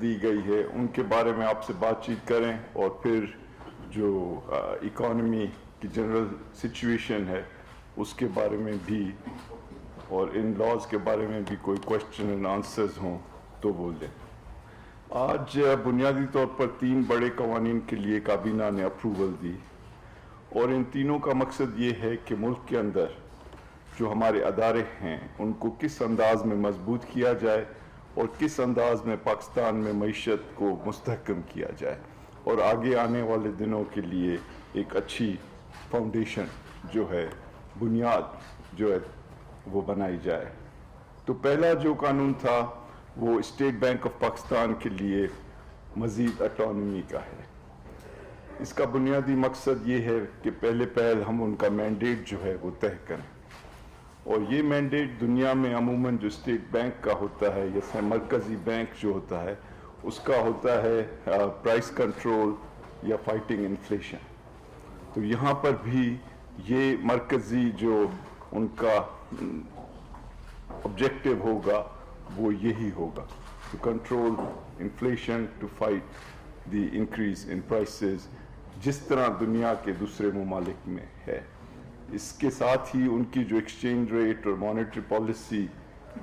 دی گئی ہے ان کے بارے میں آپ سے بات چیت کریں، اور پھر جو اکانومی کی جنرل سچویشن ہے اس کے بارے میں بھی، اور ان لاز کے بارے میں بھی کوئی کوشچن اینڈ آنسرز ہوں تو بول دیں۔ آج بنیادی طور پر 3 بڑے قوانین کے لیے کابینہ نے اپروول دی، اور ان تینوں کا مقصد یہ ہے کہ ملک کے اندر جو ہمارے ادارے ہیں ان کو کس انداز میں مضبوط کیا جائے اور کس انداز میں پاکستان میں معیشت کو مستحکم کیا جائے، اور آگے آنے والے دنوں کے لیے ایک اچھی فاؤنڈیشن جو ہے، بنیاد جو ہے وہ بنائی جائے۔ تو پہلا جو قانون تھا وہ اسٹیٹ بینک آف پاکستان کے لیے مزید اٹانومی کا ہے۔ اس کا بنیادی مقصد یہ ہے کہ پہل ہم ان کا مینڈیٹ جو ہے وہ طے کریں، اور یہ مینڈیٹ دنیا میں عموماً جو اسٹیٹ بینک کا ہوتا ہے یا مرکزی بینک جو ہوتا ہے اس کا ہوتا ہے پرائس کنٹرول یا فائٹنگ انفلیشن۔ تو یہاں پر بھی یہ مرکزی جو ان کا آبجیکٹو ہوگا وہ یہی ہوگا، to control inflation, to fight the increase in prices, جس طرح دنیا کے دوسرے ممالک میں ہے۔ اس کے ساتھ ہی ان کی جو ایکسچینج ریٹ اور مانیٹری پالیسی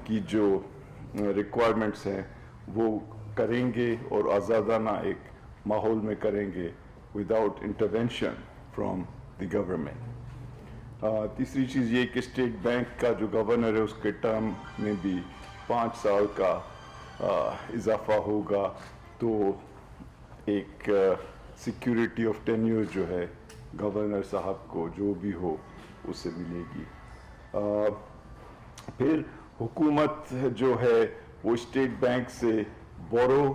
کی جو ریکوائرمنٹس ہیں وہ کریں گے، اور آزادانہ ایک ماحول میں کریں گے without intervention from the government. تیسری چیز یہ کہ اسٹیٹ بینک کا جو گورنر ہے اس کے ٹرم میں بھی 5 سال کا اضافہ ہوگا، تو ایک سیکیورٹی آف ٹینیور جو ہے گورنر صاحب کو جو بھی ہو اسے ملے گی۔ پھر حکومت جو ہے وہ اسٹیٹ بینک سے بورو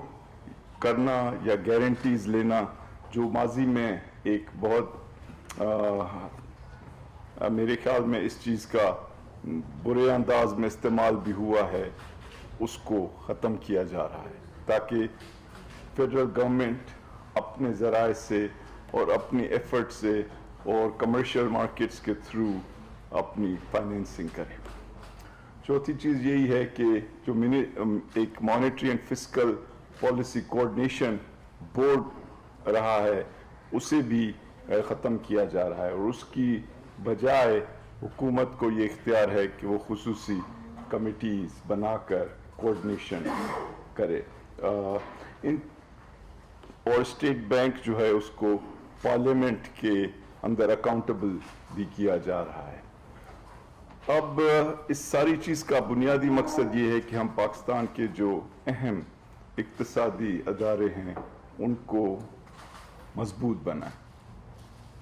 کرنا یا گارنٹیز لینا، جو ماضی میں ایک بہت میرے خیال میں اس چیز کا برے انداز میں استعمال بھی ہوا ہے، اس کو ختم کیا جا رہا ہے، تاکہ فیڈرل گورنمنٹ اپنے ذرائع سے اور اپنی ایفرٹ سے اور کمرشل مارکیٹس کے تھرو اپنی فائنینسنگ کرے۔ چوتھی چیز یہی ہے کہ جو ایک monetary and fiscal policy coordination board رہا ہے اسے بھی ختم کیا جا رہا ہے، اور اس کی بجائے حکومت کو یہ اختیار ہے کہ وہ خصوصی کمیٹیز بنا کر کوآرڈینیشن کرے، اور اسٹیٹ بینک جو ہے اس کو پارلیمنٹ کے اندر اکاؤنٹیبل بھی کیا جا رہا ہے۔ اب اس ساری چیز کا بنیادی مقصد یہ ہے کہ ہم پاکستان کے جو اہم اقتصادی ادارے ہیں ان کو مضبوط بنائیں،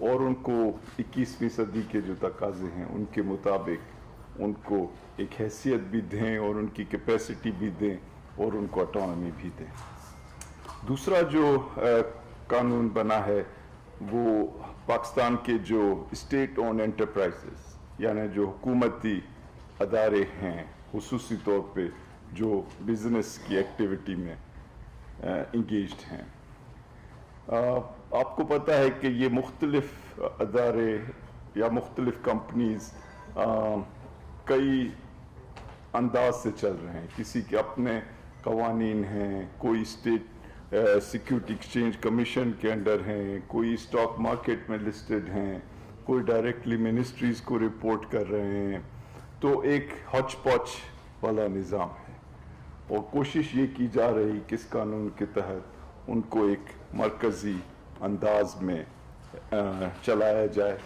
اور ان کو 21ویں صدی کے جو تقاضے ہیں ان کے مطابق ان کو ایک حیثیت بھی دیں، اور ان کی کیپیسٹی بھی دیں، اور ان کو اٹانومی بھی دیں۔ دوسرا جو قانون بنا ہے وہ پاکستان کے جو اسٹیٹ اون انٹرپرائزز، یعنی جو حکومتی ادارے ہیں خصوصی طور پہ جو بزنس کی ایکٹیویٹی میں انگیجڈ ہیں۔ آپ کو پتہ ہے کہ یہ مختلف ادارے یا مختلف کمپنیز کئی انداز سے چل رہے ہیں، کسی کے اپنے قوانین ہیں، کوئی اسٹیٹ سیکیورٹی ایکسچینج کمیشن کے انڈر ہیں، کوئی اسٹاک مارکیٹ میں لسٹڈ ہیں، کوئی ڈائریکٹلی منسٹریز کو رپورٹ کر رہے ہیں، تو ایک ہچ پچ والا نظام ہے، اور کوشش یہ کی جا رہی کہ اس قانون کے تحت ان کو ایک مرکزی انداز میں چلایا جائے،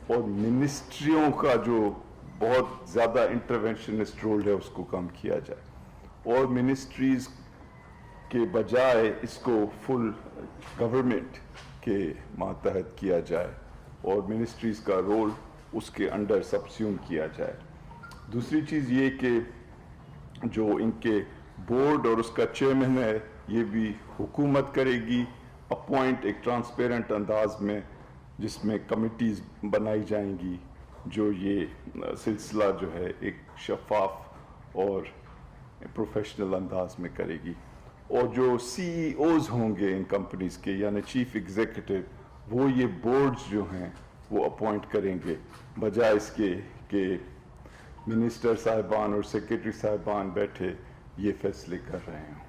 اور منسٹریوں کا جو بہت زیادہ انٹرونشنسٹ رول ہے اس کو کم کیا جائے، اور منسٹریز کے بجائے اس کو فل گورنمنٹ کے ماتحت کیا جائے، اور منسٹریز کا رول اس کے انڈر سبسیوم کیا جائے۔ دوسری چیز یہ کہ جو ان کے بورڈ اور اس کا چیئرمین ہے یہ بھی حکومت کرے گی، اپوائنٹ ایک ٹرانسپیرنٹ انداز میں، جس میں کمیٹیز بنائی جائیں گی جو یہ سلسلہ جو ہے ایک شفاف اور پروفیشنل انداز میں کرے گی، اور جو سی ای اوز ہوں گے ان کمپنیز کے یعنی چیف ایگزیکٹو، وہ یہ بورڈز جو ہیں وہ اپوائنٹ کریں گے، بجائے اس کے کہ منسٹر صاحبان اور سیکرٹری صاحبان بیٹھے یہ فیصلے کر رہے ہوں۔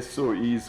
SOEs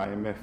IMF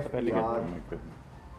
FTR,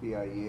PIA,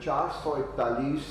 441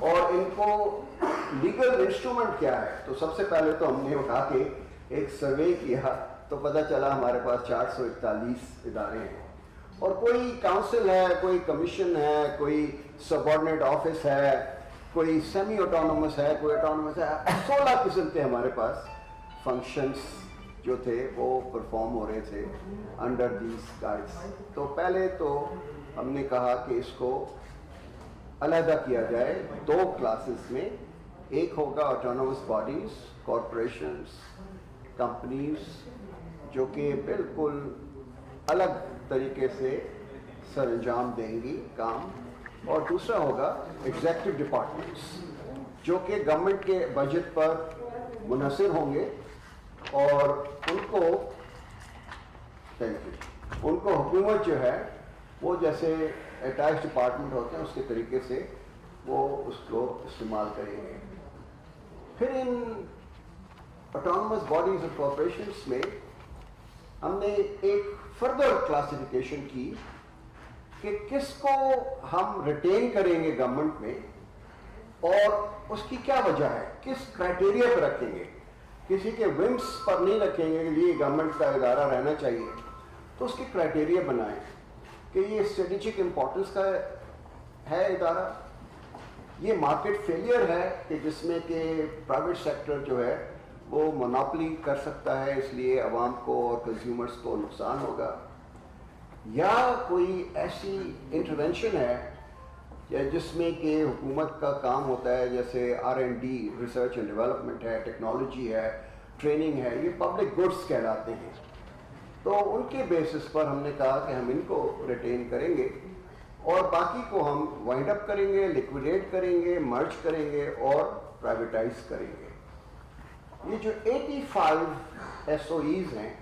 اور ان کو لیگل انسٹرومنٹ کیا ہے. تو سب سے پہلے تو ہم نے اٹھا کے ایک سروے کیا تو پتہ چلا ہمارے پاس 441 ادارے ہیں, اور کوئی کاؤنسل ہے, کوئی کمیشن ہے, کوئی سبارڈنیٹ آفس ہے, کوئی سیمی آٹونومس ہے, کوئی آٹونومس ہے. 16 قسم کے ہمارے پاس فنکشنز جو تھے وہ پرفارم ہو رہے تھے انڈر دیز گائیڈس. تو پہلے تو ہم نے کہا کہ اس کو علیحدہ کیا جائے 2 کلاسز میں. ایک ہوگا آٹونومس باڈیز, کارپوریشنز, کمپنیز جو کہ بالکل الگ طریقے سے سر انجام دیں گی کام, اور دوسرا ہوگا ایگزیکٹو ڈپارٹمنٹس جو کہ گورنمنٹ کے بجٹ پر منحصر ہوں گے, اور ان کو حکومت جو ہے وہ جیسے اٹیچ ڈپارٹمنٹ ہوتے ہیں اس کے طریقے سے وہ اس کو استعمال کریں گے. پھر ان آٹونومس باڈیز اور کارپوریشنس میں ہم نے ایک فردر کلاسیفیکیشن کی کہ کس کو ہم ریٹین کریں گے گورنمنٹ میں, اور اس کی کیا وجہ ہے, کس کرائٹیریا پہ رکھیں گے. کسی کے ومس پر نہیں رکھیں گے کہ یہ گورنمنٹ کا ادارہ رہنا چاہیے. تو اس کی کرائٹیریا بنائیں کہ یہ اسٹریٹجک امپورٹنس کا ہے ادارہ, یہ مارکیٹ فیلئر ہے کہ جس میں کہ پرائیویٹ سیکٹر جو ہے وہ مونوپلی کر سکتا ہے, اس لیے عوام کو اور کنزیومرز کو نقصان ہوگا, یا کوئی ایسی انٹرونشن ہے جس میں کہ حکومت کا کام ہوتا ہے جیسے R&D ریسرچ اینڈ ڈیولپمنٹ ہے, ٹیکنالوجی ہے, ٹریننگ ہے, یہ پبلک گڈس کہلاتے ہیں. تو ان کے بیسس پر ہم نے کہا کہ ہم ان کو ریٹین کریں گے اور باقی کو ہم وائنڈ اپ کریں گے, لیکویڈیٹ کریں گے, مرج کریں گے اور پرائیویٹائز کریں گے. یہ جو 85 SOEs ہیں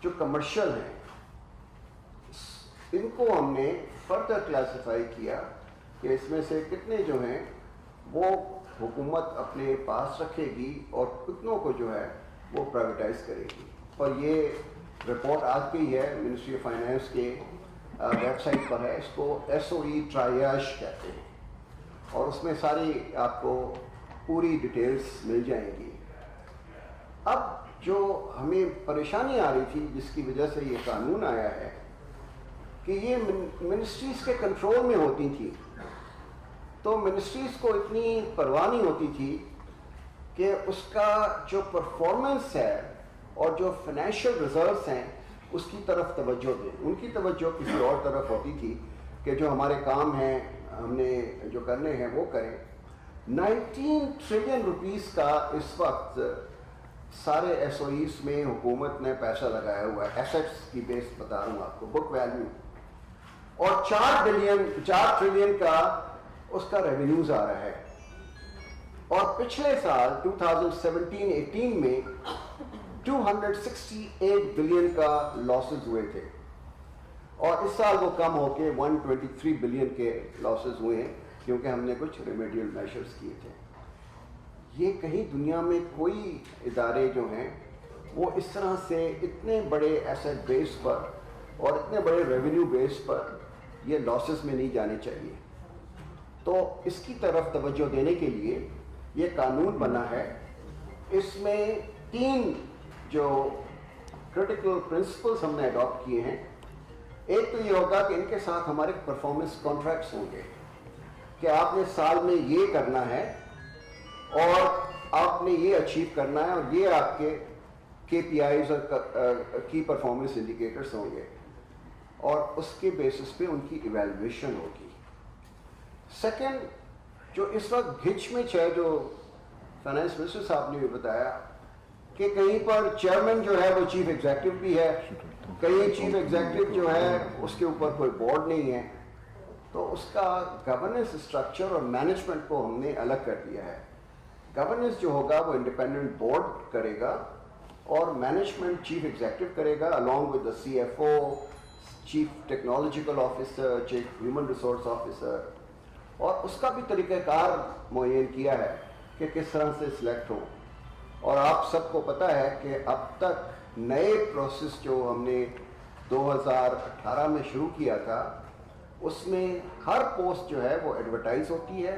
جو کمرشل ہیں, ان کو ہم نے فردر کلاسیفائی کیا کہ اس میں سے کتنے جو ہیں وہ حکومت اپنے پاس رکھے گی اور کتنوں کو جو ہے وہ پرائیویٹائز کرے گی. اور یہ رپورٹ آج کی ہے, منسٹری آف فائنانس کے ویب سائٹ پر ہے, اس کو SOE ٹرائیاج کہتے ہیں, اور اس میں ساری آپ کو پوری ڈیٹیلز مل جائیں گی. اب جو ہمیں پریشانی آ رہی تھی جس کی وجہ سے یہ قانون آیا ہے کہ یہ منسٹریز کے کنٹرول میں ہوتی تھی, تو منسٹریز کو اتنی پرواہ نہیں ہوتی تھی کہ اس کا جو پرفارمنس ہے اور جو فائنینشیل ریزلٹس ہیں اس کی طرف توجہ دیں. ان کی توجہ کسی اور طرف ہوتی تھی کہ جو ہمارے کام ہیں ہم نے جو کرنے ہیں وہ کریں. 19 ٹریلین روپیز کا اس وقت سارے SOEs میں حکومت نے پیسہ لگایا ہوا ہے. ایسٹس کی بیس بتا رہا ہوں آپ کو, بک ویلیو, اور 4 ٹریلین کا اس کا ریونیوز آ رہا ہے. اور پچھلے سال 2017-18 میں 268 بلین کا لاسز ہوئے تھے, اور اس سال وہ کم ہو کے 123 بلین کے لاسز ہوئے ہیں کیونکہ ہم نے کچھ ریمیڈیل میشرز کیے تھے. یہ کہیں دنیا میں کوئی ادارے جو ہیں وہ اس طرح سے اتنے بڑے ایسٹ بیس پر اور اتنے بڑے ریونیو بیس پر یہ لاسز میں نہیں جانے چاہیے. تو اس کی طرف توجہ دینے کے لیے یہ قانون بنا ہے. اس میں 3 جو کرٹیکل پرنسپلز ہم نے اڈاپٹ کیے ہیں. ایک تو یہ ہوگا کہ ان کے ساتھ ہمارے پرفارمنس کانٹریکٹس ہوں گے کہ آپ نے سال میں یہ کرنا ہے اور آپ نے یہ اچیو کرنا ہے, اور یہ آپ کے KPIs اور کی پرفارمنس انڈیکیٹرز ہوں گے, اور اس کے بیسس پہ ان کی ایویلویشن ہوگی. سیکنڈ, جو اس وقت گھچ مچ ہے, جو فائنانس منسٹر صاحب نے بھی بتایا کہ کہیں پر چیئرمین جو ہے وہ چیف ایگزیکٹو بھی ہے, کہیں چیف ایگزیکٹو جو ہے اس کے اوپر کوئی بورڈ نہیں ہے, تو اس کا گورننس اسٹرکچر اور مینجمنٹ کو ہم نے الگ کر دیا ہے. گورننس جو ہوگا وہ انڈیپینڈنٹ بورڈ کرے گا اور مینجمنٹ چیف ایگزیکٹو کرے گا along with the CFO, chief technological officer, chief human resource officer, اور اس کا بھی طریقہ کار معین کیا ہے کہ کس طرح سے سلیکٹ ہوں. اور آپ سب کو پتہ ہے کہ اب تک نئے پروسیس جو ہم نے 2018 میں شروع کیا تھا اس میں ہر پوسٹ جو ہے وہ ایڈورٹائز ہوتی ہے,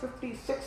56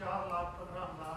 4,15,000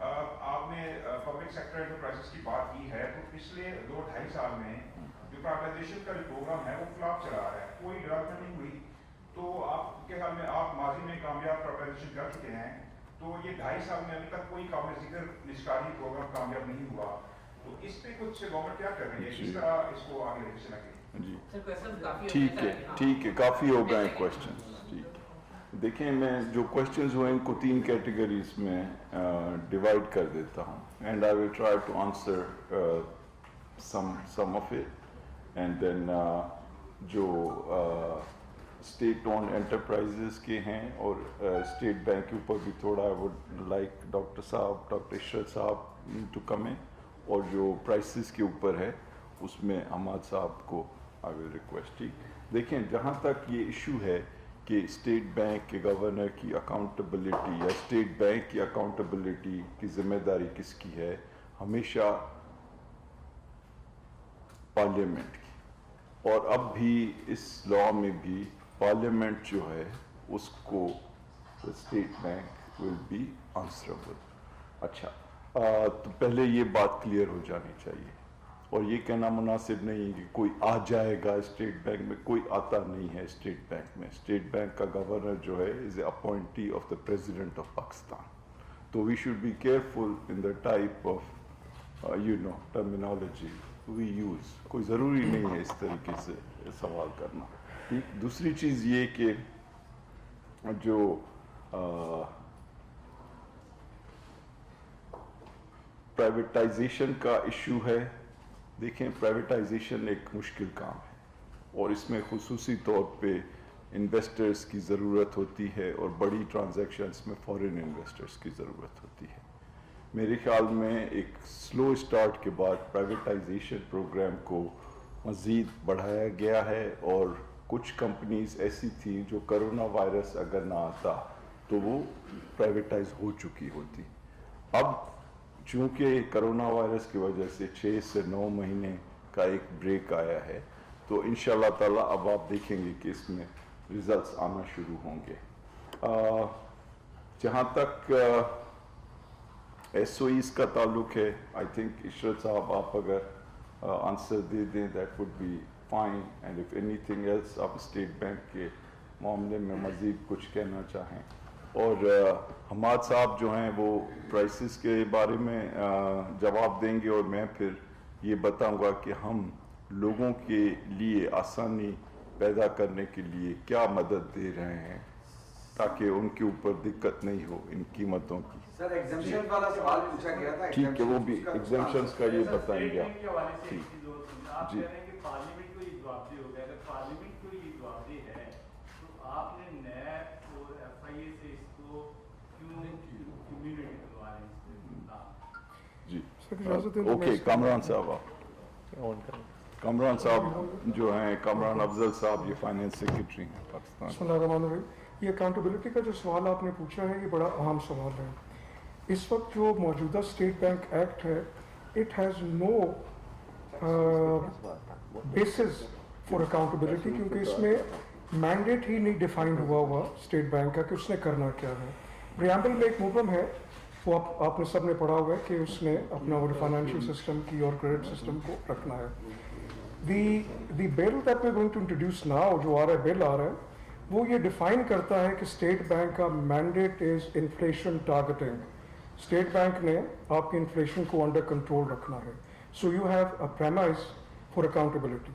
آپ نے پبلک سیکٹر انٹرپرائزز کی بات کی ہے, تو پچھلے 2-2.5 سال میں جو پرائیویٹائزیشن کا جو پروگرام ہے وہ فلاپ چلا رہا ہے, کوئی ڈیولپمنٹ نہیں ہوئی. تو آپ کے خیال میں, آپ ماضی میں کامیاب پرائیویٹائزیشن کر چکے ہیں, تو یہ 2.5 سال میں ابھی تک کوئی قابل ذکر نجکاری پروگرام کامیاب نہیں ہوا, تو اس پہ کچھ گورنمنٹ کیا کر رہی ہے, کس طرح اس کو آگے لے کے چلا گئی؟ جی ٹھیک ہے, کافی ہو گئے کوشچنز. دیکھیں میں جو کوشچنز ہوئے ان کو 3 کیٹیگریز میں ڈیوائڈ کر دیتا ہوں, and I will try to answer some of it, and then جو اسٹیٹ اونڈ انٹرپرائزز کے ہیں اور اسٹیٹ بینک کے اوپر بھی تھوڑا آئی ووڈ لائک ڈاکٹر عشرت صاحب ٹو کم ان, اور جو پرائسز کے اوپر ہے اس میں حماد صاحب کو آئی ول ریکویسٹ. ٹھیک, دیکھیں جہاں تک یہ ایشو ہے کہ اسٹیٹ بینک کے گورنر کی اکاؤنٹیبلٹی یا اسٹیٹ بینک کی اکاؤنٹیبلٹی کی ذمہ داری کس کی ہے, ہمیشہ پارلیمنٹ کی, اور اب بھی اس لاء میں بھی پارلیمنٹ جو ہے اس کو State Bank will be answerable. اچھا, تو پہلے یہ بات کلیئر ہو جانی چاہیے, اور یہ کہنا مناسب نہیں کہ کوئی آ جائے گا اسٹیٹ بینک میں, کوئی آتا نہیں ہے اسٹیٹ بینک میں. اسٹیٹ بینک کا گورنر جو ہے is a appointee of the president of Pakistan. تو we should be careful in the type of terminology we use. کوئی ضروری نہیں ہے اس طریقے سے سوال کرنا. ٹھیک, دوسری چیز یہ کہ جو پرائیویٹائزیشن کا ایشو ہے, دیکھیں پرائیویٹائزیشن ایک مشکل کام ہے, اور اس میں خصوصی طور پہ انویسٹرز کی ضرورت ہوتی ہے, اور بڑی ٹرانزیکشنز میں فورن انویسٹرز کی ضرورت ہوتی ہے. میرے خیال میں ایک سلو اسٹارٹ کے بعد پرائیویٹائزیشن پروگرام کو مزید بڑھایا گیا ہے, اور کچھ کمپنیز ایسی تھیں جو کرونا وائرس اگر نہ آتا تو وہ پرائیویٹائز ہو چکی ہوتی. اب چونکہ کرونا وائرس کی وجہ سے 6 سے 9 مہینے کا ایک بریک آیا ہے, تو انشاءاللہ تعالیٰ اب آپ دیکھیں گے کہ اس میں ریزلٹس آنا شروع ہوں گے. جہاں تک ایس او ایز کا تعلق ہے, آئی تھنک عشرت صاحب آپ اگر آنسر دے دیں that would be fine, and if anything else آپ اسٹیٹ بینک کے معاملے میں مزید کچھ کہنا چاہیں. اور حماد صاحب جو ہیں وہ پرائسز کے بارے میں جواب دیں گے, اور میں پھر یہ بتاؤں گا کہ ہم لوگوں کے لیے آسانی پیدا کرنے کے لیے کیا مدد دے رہے ہیں تاکہ ان کے اوپر دقت نہیں ہو ان قیمتوں کی. سر ایگزمپشن والا سوال پوچھا گیا تھا, ٹھیک ہے, وہ بھی ایگزمپشنز کا یہ بتائیں گے آپ. جی پارلیمنٹ کو یہ جواب دے ہوگا, اگر پارلیمنٹ کو یہ جواب دے ہے تو آپ نے نیب اور ایف آئی اے سے اس کو کیوں کمیونٹی کروا رہے ہیں؟ جی اوکے, کامران صاحب, آپ کامران صاحب جو ہیں, کامران افضل صاحب, یہ فائنینس سیکرٹری ہیں پاکستان. بسم اللہ الرحمن الرحیم. یہ اکاؤنٹیبلٹی کا جو سوال آپ نے پوچھا ہے یہ بڑا اہم سوال ہے. اس وقت جو موجودہ اسٹیٹ بینک ایکٹ ہے, it has no basis for accountability, کیونکہ اس میں مینڈیٹ ہی نہیں ڈیفائنڈ ہوا اسٹیٹ بینک کا کہ اس نے کرنا کیا ہے. پریامبل میں ایک مبرم ہے, وہ آپ نے سب نے پڑھا ہوا ہے کہ اس نے اپنا وہ فائنینشیل سسٹم کی اور کریڈٹ سسٹم کو رکھنا ہے. The bill that we going to introduce now, جو آ رہا ہے بل آ رہا ہے, وہ یہ ڈیفائن کرتا ہے کہ اسٹیٹ بینک کا مینڈیٹ از انفلیشن ٹارگیٹنگ. اسٹیٹ بینک نے آپ کی انفلیشن کو انڈر کنٹرول رکھنا ہے. So you have a premise for accountability.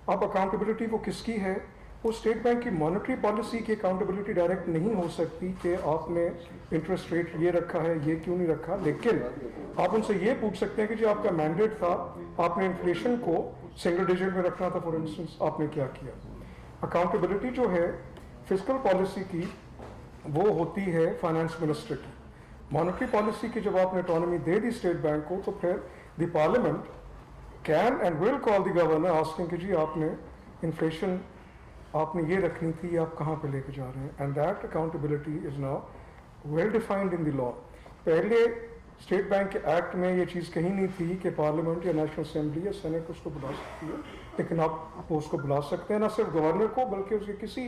اب اکاؤنٹیبلٹی وہ کس کی ہے؟ وہ اسٹیٹ بینک کی مانیٹری پالیسی کی اکاؤنٹیبلٹی ڈائریکٹ نہیں ہو سکتی کہ آپ نے انٹرسٹ ریٹ یہ رکھا ہے, یہ کیوں نہیں رکھا, لیکن آپ ان سے یہ پوچھ سکتے ہیں کہ جو آپ کا مینڈیٹ تھا, آپ نے انفلیشن کو سنگل ڈیجٹ میں رکھنا تھا فار انسٹنس, آپ نے کیا کیا. اکاؤنٹیبلٹی جو ہے فسکل پالیسی کی وہ ہوتی ہے فائنانس منسٹر کی. مانیٹری پالیسی کی جب آپ نے اٹانومی دے دی اسٹیٹ بینک کو, تو پھر the parliament can and will call the governor asking کہ جی آپ نے انفلیشن آپ نے یہ رکھنی تھی, آپ کہاں پہ لے کے جا رہے ہیں. And that accountability is now well defined in the law. پہلے اسٹیٹ بینک کے ایکٹ میں یہ چیز کہیں نہیں تھی کہ پارلیمنٹ یا نیشنل اسمبلی یا سینٹ اس کو بلا سکتی ہے, لیکن آپ اس کو بلا سکتے ہیں, نہ صرف گورنر کو بلکہ اس کے کسی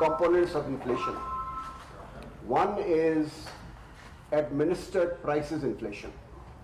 components of inflation. One is administered prices inflation,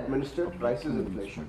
administered prices inflation.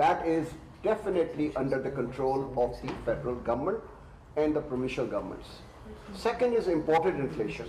That is definitely under the control of the federal government and the provincial governments. Second is imported inflation,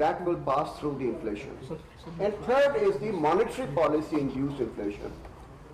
that will pass through the inflation. And third is the monetary policy induced inflation,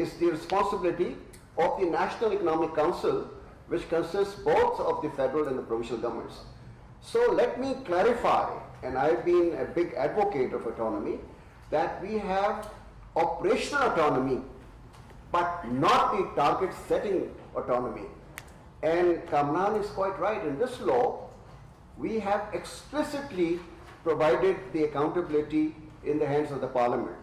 is the responsibility of the National Economic Council, which consists both of the federal and the provincial governments. So let me clarify, and I've been a big advocate of autonomy, that we have operational autonomy, but not the target setting autonomy. And Kamran is quite right. In this law, we have explicitly provided the accountability in the hands of the parliament.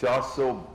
400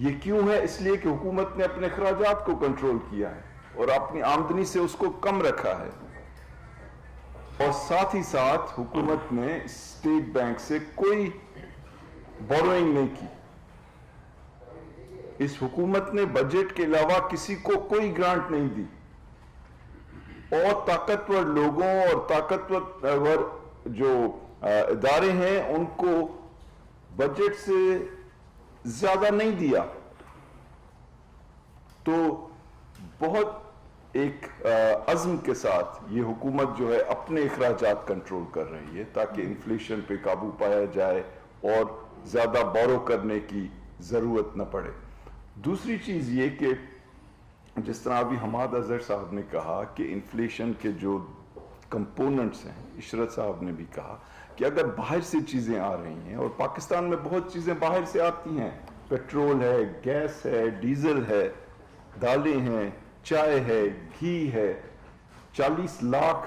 یہ کیوں ہے؟ اس لیے کہ حکومت نے اپنے اخراجات کو کنٹرول کیا ہے اور اپنی آمدنی سے اس کو کم رکھا ہے، اور ساتھ ہی ساتھ حکومت نے اسٹیٹ بینک سے کوئی بوروئنگ نہیں کی. اس حکومت نے بجٹ کے علاوہ کسی کو کوئی گرانٹ نہیں دی، اور طاقتور لوگوں اور طاقتور جو ادارے ہیں ان کو بجٹ سے زیادہ نہیں دیا. تو بہت ایک عزم کے ساتھ یہ حکومت جو ہے اپنے اخراجات کنٹرول کر رہی ہے تاکہ انفلیشن پہ قابو پایا جائے اور زیادہ بورو کرنے کی ضرورت نہ پڑے. دوسری چیز یہ کہ جس طرح ابھی حماد اظہر صاحب نے کہا کہ انفلیشن کے جو کمپوننٹس ہیں، عشرت صاحب نے بھی کہا کہ اگر باہر سے چیزیں آ رہی ہیں، اور پاکستان میں بہت چیزیں باہر سے آتی ہیں، پیٹرول ہے، گیس ہے، ڈیزل ہے، دالیں ہیں، چائے ہے، گھی ہے، 40 لاکھ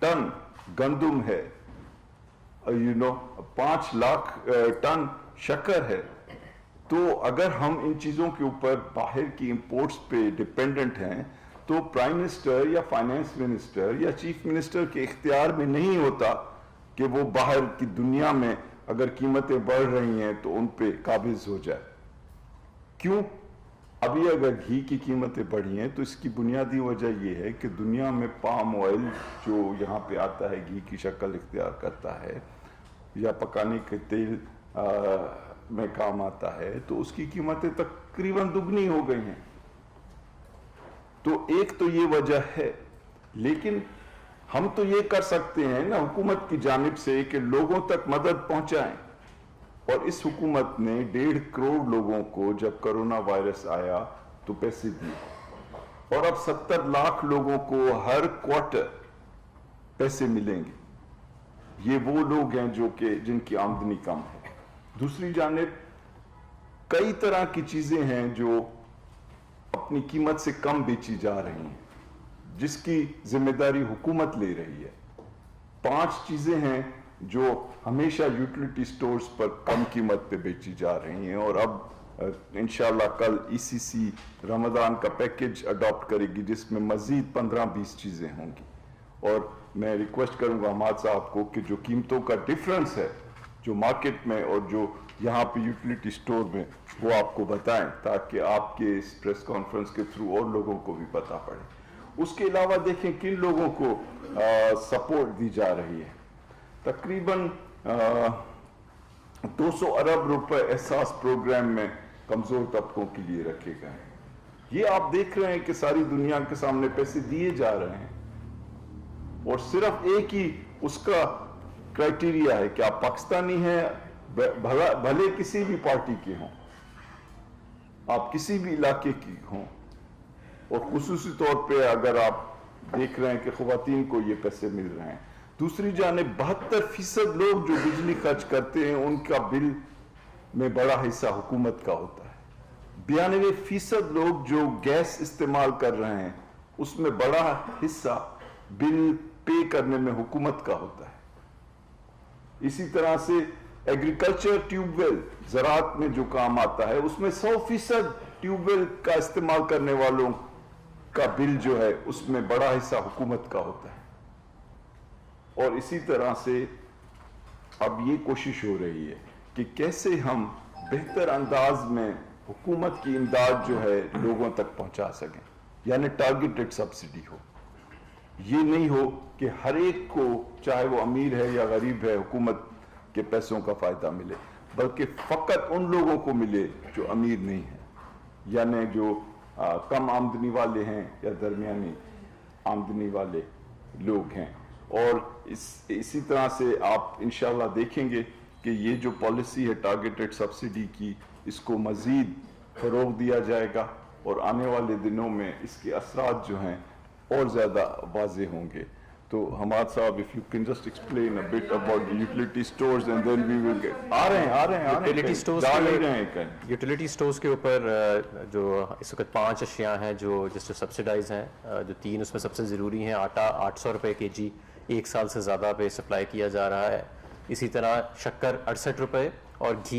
ٹن گندم ہے، 5 لاکھ ٹن شکر ہے. تو اگر ہم ان چیزوں کے اوپر باہر کی امپورٹس پہ ڈیپینڈنٹ ہیں تو پرائم منسٹر یا فائنانس منسٹر یا چیف منسٹر کے اختیار میں نہیں ہوتا کہ وہ باہر کی دنیا میں اگر قیمتیں بڑھ رہی ہیں تو ان پہ قابض ہو جائے. کیوں؟ ابھی اگر گھی کی قیمتیں بڑھی ہیں تو اس کی بنیادی وجہ یہ ہے کہ دنیا میں پام آئل جو یہاں پہ آتا ہے، گھی کی شکل اختیار کرتا ہے یا پکانے کے تیل میں کام آتا ہے، تو اس کی قیمتیں تقریباً دگنی ہو گئی ہیں. تو ایک تو یہ وجہ ہے، لیکن ہم تو یہ کر سکتے ہیں نا حکومت کی جانب سے کہ لوگوں تک مدد پہنچائیں. اور اس حکومت نے 1.5 کروڑ لوگوں کو جب کرونا وائرس آیا تو پیسے دیے، اور اب 70 لاکھ لوگوں کو ہر کوارٹر پیسے ملیں گے. یہ وہ لوگ ہیں جن کی آمدنی کم ہے. دوسری جانب کئی طرح کی چیزیں ہیں جو اپنی قیمت سے کم بیچی جا رہی ہیں، جس کی ذمہ داری حکومت لے رہی ہے. 5 چیزیں ہیں جو ہمیشہ یوٹیلیٹی سٹورز پر کم قیمت پہ بیچی جا رہی ہیں، اور اب انشاءاللہ کل ECC رمضان کا پیکج اڈاپٹ کرے گی جس میں مزید 15-20 چیزیں ہوں گی. اور میں ریکویسٹ کروں گا حماد صاحب کو کہ جو قیمتوں کا ڈیفرنس ہے جو مارکیٹ میں اور جو یہاں پہ یوٹیلیٹی سٹور میں، وہ آپ کو بتائیں تاکہ آپ کے اس پریس کانفرنس کے تھرو اور لوگوں کو بھی پتہ پڑے. اس کے علاوہ دیکھیں کن لوگوں کو سپورٹ دی جا رہی ہے. تقریباً 200 ارب روپے احساس پروگرام میں کمزور طبقوں کے لیے رکھے گئے ہیں. یہ آپ دیکھ رہے ہیں کہ ساری دنیا کے سامنے پیسے دیے جا رہے ہیں، اور صرف ایک ہی اس کا کرائٹیریا ہے کہ آپ پاکستانی ہیں، بھلے کسی بھی پارٹی کے ہوں، آپ کسی بھی علاقے کی ہوں. اور خصوصی طور پہ اگر آپ دیکھ رہے ہیں کہ خواتین کو یہ پیسے مل رہے ہیں. دوسری جانب 72% لوگ جو بجلی خرچ کرتے ہیں ان کا بل میں بڑا حصہ حکومت کا ہوتا ہے. 92% لوگ جو گیس استعمال کر رہے ہیں اس میں بڑا حصہ بل پے کرنے میں حکومت کا ہوتا ہے. اسی طرح سے ایگریکلچر ٹیوب ویل، زراعت میں جو کام آتا ہے اس میں 100% ٹیوب ویل کا استعمال کرنے والوں کا بل جو ہے اس میں بڑا حصہ حکومت کا ہوتا ہے. اور اسی طرح سے اب یہ کوشش ہو رہی ہے کہ کیسے ہم بہتر انداز میں حکومت کی امداد جو ہے لوگوں تک پہنچا سکیں، یعنی ٹارگیٹڈ سبسڈی ہو. یہ نہیں ہو کہ ہر ایک کو، چاہے وہ امیر ہے یا غریب ہے، حکومت کے پیسوں کا فائدہ ملے، بلکہ فقط ان لوگوں کو ملے جو امیر نہیں ہیں، یعنی جو کم آمدنی والے ہیں یا درمیانی آمدنی والے لوگ ہیں. اور اسی طرح سے آپ انشاءاللہ دیکھیں گے کہ یہ جو پالیسی ہے ٹارگیٹڈ سبسڈی کی، اس کو مزید فروغ دیا جائے گا، اور آنے والے دنوں میں اس کے اثرات جو ہیں اور زیادہ واضح ہوں گے. تو حماد صاحب if you can just explain a bit about the utility stores and then we will get آ رہے ہیں یوٹیلیٹی سٹورز کے اوپر جو اس وقت 5 اشیاء ہیں جو جس سے سبسڈائز ہیں، جو 3 اس میں سب سے ضروری ہیں. آٹا 800 روپے کے جی 1 سال سے زیادہ پہ سپلائی کیا جا رہا ہے. اسی طرح شکر 68 روپے اور گھی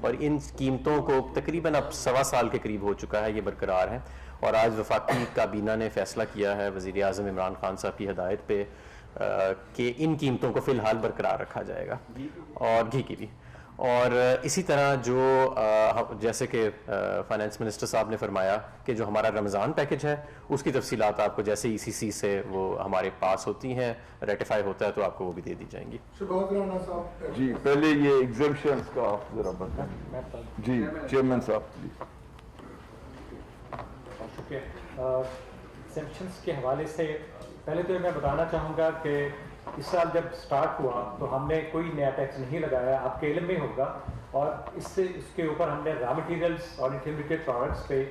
اور ان قیمتوں کو تقریباً اب 1.25 سال کے قریب ہو چکا ہے, یہ برقرار ہے. اور آج وفاقی کابینہ نے فیصلہ کیا ہے وزیر اعظم عمران خان صاحب کی ہدایت پہ کہ ان قیمتوں کو فی الحال برقرار رکھا جائے گا, اور گھی کی بھی. اور اسی طرح جو جیسے کہ فائنانس منسٹر صاحب نے فرمایا کہ جو ہمارا رمضان پیکج ہے اس کی تفصیلات آپ کو جیسے ECC سے وہ ہمارے پاس ہوتی ہیں, ریٹیفائی ہوتا ہے تو آپ کو وہ بھی دے دی جائیں گی. جی پہلے یہ ایگزیمپشنز کا آپ ذرا بتائیں. جی چیئرمین صاحب. شکریہ. ایگزیمپشنز کے حوالے سے پہلے تو میں بتانا چاہوں گا کہ اس سال جب سٹارٹ ہوا تو ہم نے کوئی نیا ٹیکس نہیں لگایا, آپ کے علم میں ہوگا, اور اس کے اوپر ہم نے را مٹیریلس اور انٹرمیڈیٹ پروڈکٹس پہ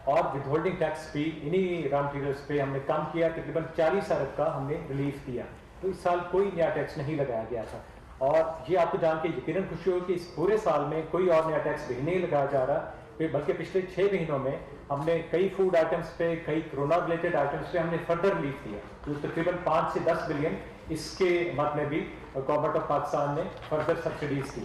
اور ود ہولڈنگ ٹیکس بھی انہی را مٹیریلس پہ ہم نے کم کیا, تقریباً 40 ارب کا ہم نے ریلیف دیا. تو اس سال کوئی نیا ٹیکس نہیں لگایا گیا تھا, اور یہ آپ کو جان کے یقیناً خوشی ہوگی کہ اس پورے سال میں کوئی اور نیا ٹیکس بھی نہیں لگایا جا رہا, بلکہ پچھلے 6 مہینوں میں ہم نے کئی فوڈ آئٹمس پہ, کئی کرونا ریلیٹڈ آئٹمس پہ ہم نے فردر ریلیف دیا, جو تقریباً 5 سے 10 بلین اس کے مد میں بھی گورنمنٹ آف پاکستان نے فردر سبسڈیز دی.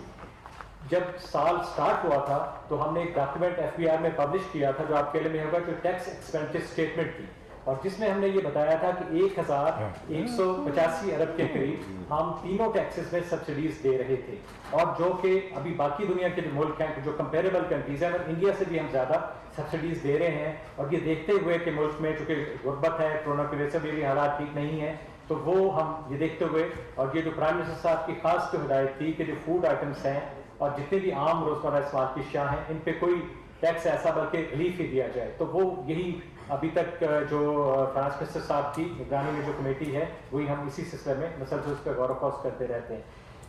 جب سال سٹارٹ ہوا تھا تو ہم نے ایک ڈاکیومنٹ FBR میں پبلش کیا تھا جو آپ کے لیے میں ہوگا, جو ٹیکس ایکسپینڈیچر اسٹیٹمنٹ تھی, اور جس میں ہم نے یہ بتایا تھا کہ 1185 ارب کے قریب ہم تینوں ٹیکسز میں سبسڈیز دے رہے تھے, اور جو کہ ابھی باقی دنیا کے جو ملک ہیں, جو کمپیریبل کنٹریز ہیں, اور انڈیا سے بھی ہم زیادہ سبسڈیز دے رہے ہیں. اور یہ دیکھتے ہوئے کہ ملک میں چونکہ غربت ہے, کورونا کی وجہ سے بھی حالات ٹھیک نہیں ہیں, تو وہ ہم یہ دیکھتے ہوئے, اور یہ جو پرائم منسٹر صاحب کی خاص جو ہدایت تھی کہ جو فوڈ آئٹمس ہیں اور جتنے بھی عام روزمرہ استعمال کی اشیاء ہیں ان پہ کوئی ٹیکس ایسا بلکہ ریلیف ہی دیا جائے. تو وہ یہی ابھی تک جو فائنانس منسٹر صاحب کی نگرانی میں جو کمیٹی ہے وہی ہم اسی سلسلے میں مسلسل اس پہ غور و خوض کرتے رہتے ہیں.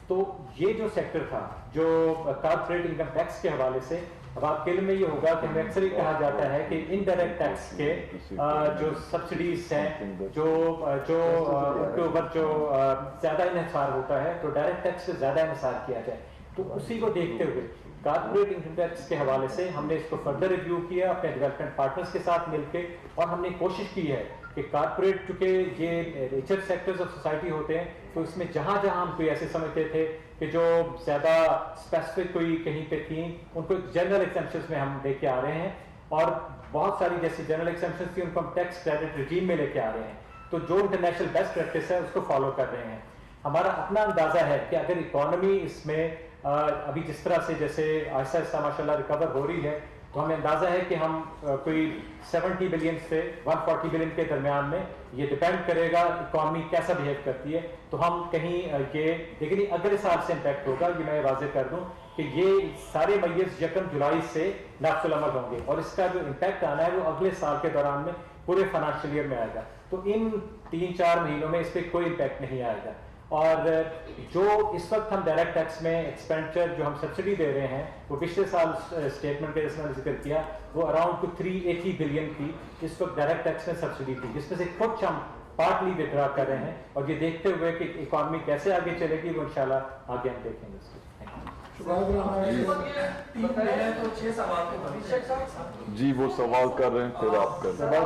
تو یہ جو سیکٹر تھا جو کارپوریٹ انکم ٹیکس کے حوالے سے, اب آپ کے علم میں یہ ہوگا کہ ہمیں اکثر ہی کہا جاتا ہے کہ انڈائریکٹ ٹیکس کے جو سبسڈیز ہیں جو ان کے اوپر جو زیادہ انحصار ہوتا ہے تو ڈائریکٹ ٹیکس سے زیادہ انحصار کیا جائے. تو اسی کو دیکھتے ہوئے کارپوریٹ انکم ٹیکس کے حوالے سے ہم نے اس کو فردر ریویو کیا اپنے ڈیولپمنٹ پارٹنرز کے ساتھ مل کے, اور ہم نے کوشش کی ہے کہ کارپوریٹ چونکہ یہ ریچر سیکٹرز آف سوسائٹی ہوتے ہیں تو اس میں جہاں جہاں ہم کوئی ایسے سمجھتے تھے کہ جو زیادہ اسپیسیفک کوئی کہیں پہ تھیں ان کو جنرل ایگزمپشنز میں ہم لے کے آ رہے ہیں, اور بہت ساری جیسی جنرل ایگزمپشنز تھی ان کو ہم ٹیکس کریڈٹ رجیم میں لے کے آ رہے ہیں. تو جو انٹرنیشنل بیسٹ پریکٹس ہے اس کو فالو کر رہے ہیں. ہمارا اپنا اندازہ ہے کہ اگر اکانومی اس میں ابھی جس طرح سے جیسے آہستہ آہستہ ماشاء اللہ ریکور ہو رہی ہے تو ہمیں اندازہ ہے کہ ہم کوئی 70 بلین سے 140 بلین کے درمیان میں, یہ ڈپینڈ کرے گا اکانومی کیسا بہیو کرتی ہے, تو ہم کہیں یہ لیکن اگلے سال سے امپیکٹ ہوگا. یہ میں واضح کر دوں کہ یہ سارے میز 1 جولائی سے نافذ العمل ہوں گے, اور اس کا جو امپیکٹ آنا ہے وہ اگلے سال کے دوران میں پورے فائنانشیل ایئر میں آئے گا. تو ان 3-4 مہینوں میں اس پہ کوئی امپیکٹ نہیں آئے گا. اور جو اس وقت ہم ڈائریکٹ ٹیکس میں ایکسپینڈیچر جو ہم سبسڈی دے رہے ہیں وہ پچھلے سال اسٹیٹمنٹ کے جس میں ذکر کیا وہ اراؤنڈ 380 بلین کی اس وقت ڈائریکٹ ٹیکس میں سبسڈی تھی, جس میں سے کچھ ہم پارٹلی وڈرا کر رہے ہیں, اور یہ دیکھتے ہوئے کہ اکانومی کیسے آگے چلے گی وہ انشاءاللہ آگے ہم دیکھیں گے. جی وہ سوال کر رہے ہیں, پھر آپ کر رہے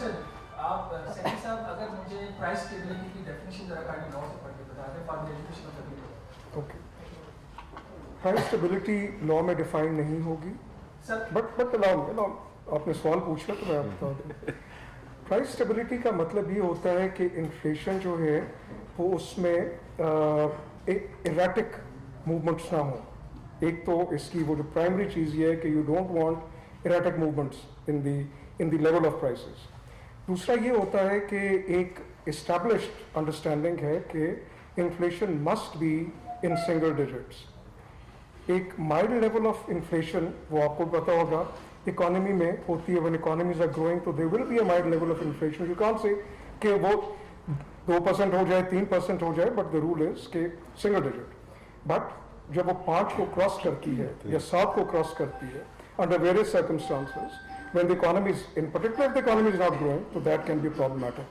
ہیں. آپ سیٹی صاحب اگر مجھے پرائس اسٹیبلٹی کی ڈیفینیشن ذرا کاٹی لاء سے پڑھ کے بتا دیں فارمل ایجوکیشن میں کبھی. اوکے, پرائس اسٹیبلٹی لاء میں ڈیفائن نہیں ہوگی, بٹ آپ نے سوال پوچھا تو میں آپ بتا دوں. پرائس اسٹیبلٹی کا مطلب یہ ہوتا ہے کہ انفلیشن جو ہے وہ اس میں ایرٹک موومنٹس نہ ہوں. ایک تو اس کی وہ جو پرائمری چیز یہ ہے کہ you don't want erratic movements in the level of prices. دوسرا یہ ہوتا ہے کہ ایک اسٹیبلشڈ انڈرسٹینڈنگ ہے کہ inflation must be in single digits. ایک مائلڈ لیول آف انفلیشن وہ آپ کو پتا ہوگا اکانومی میں ہوتی ہے, when economies are growing تو there will be a mild level of inflation. You can't say کہ وہ 2% ہو جائے 3% ہو جائے, but the rule is کہ single digit. But جب وہ 5 کو کراس کرتی ہے یا 7 کو کراس کرتی ہے under various circumstances, when the economy is, in particular if the economy is not growing, so that can be problematic.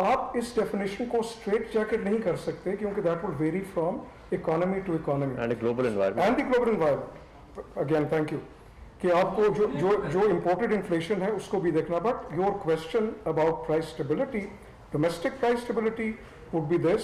آپ اس ڈیفینیشن کو اسٹریٹ جیکٹ نہیں کر سکتے کیونکہ that will vary from economy to economy and global environment. Again thank you کہ آپ کو جو امپورٹڈ انفلیشن ہے اس کو بھی دیکھنا. But your question about price stability, domestic price stability would be this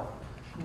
1.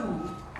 2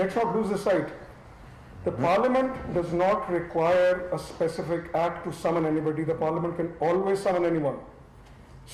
let's not lose the sight. The parliament does not require a specific act to summon anybody. The parliament can always summon anyone.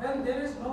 When there is no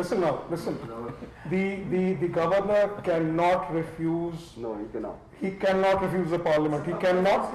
listen now, listen. The governor cannot refuse. No, he cannot. He cannot refuse the parliament. He cannot.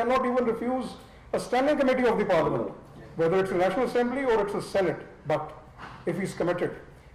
cannot even refuse a standing committee of the parliament. Whether it's a National Assembly or it's a Senate, but if he's committed,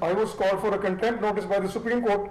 I was called for a contempt notice by the Supreme Court.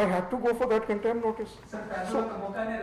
I had to go for that contempt notice. So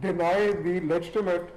deny the legitimate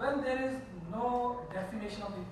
When there is no definition of the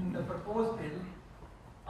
in the proposed bill,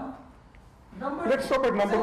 1. Let's stop at number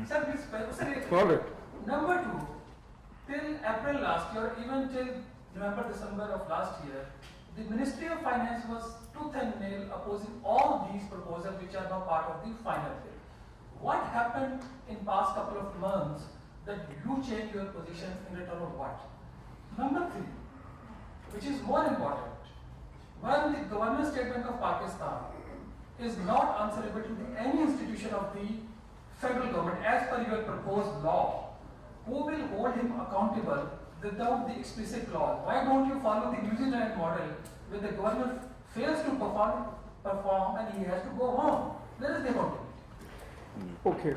Sir, number 2, till April last year, even till November, December of last year, the Ministry of Finance was tooth and nail opposing all these proposals which are now part of the final bill. What happened in past couple of months that you changed your position in return of what? Number 3, which is more important, when the Governor State Bank of Pakistan is not answerable to any institution of the federal government as per your proposed law, who will hold him accountable without the explicit clause? Why don't you follow the New Zealand model where the governor fails to perform and he has to go home? Where is the accountability? Okay.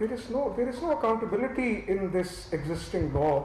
There is no accountability in this existing law.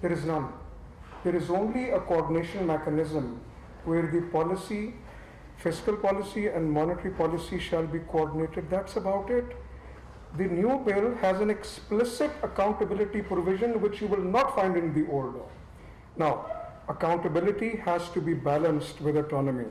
There is none. There is only a coordination mechanism where the policy, fiscal policy and monetary policy shall be coordinated. That's about it. The new bill has an explicit accountability provision which you will not find in the old law. Now, accountability has to be balanced with autonomy.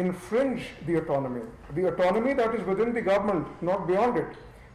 infringe the autonomy that is within the government, not beyond it.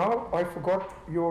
Now I forgot your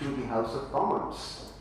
to the House of Commons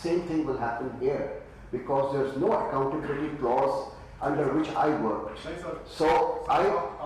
Same thing will happen here because there's no accountability clause under which I worked. So I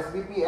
SBP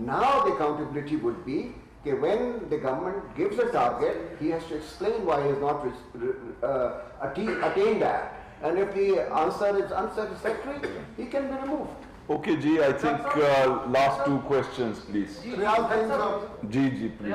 Now the accountability would be that when the government gives a target, he has to explain why he has not attained that. And if the answer is unsatisfactory, he can be removed. Okay, Ji, I think last 2 questions, please. Ji, please.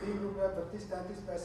₹3.32-33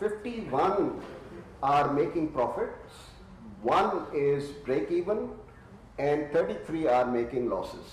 51 are making profits, 1 is break even and 33 are making losses.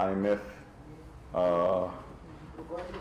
IMF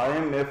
IMF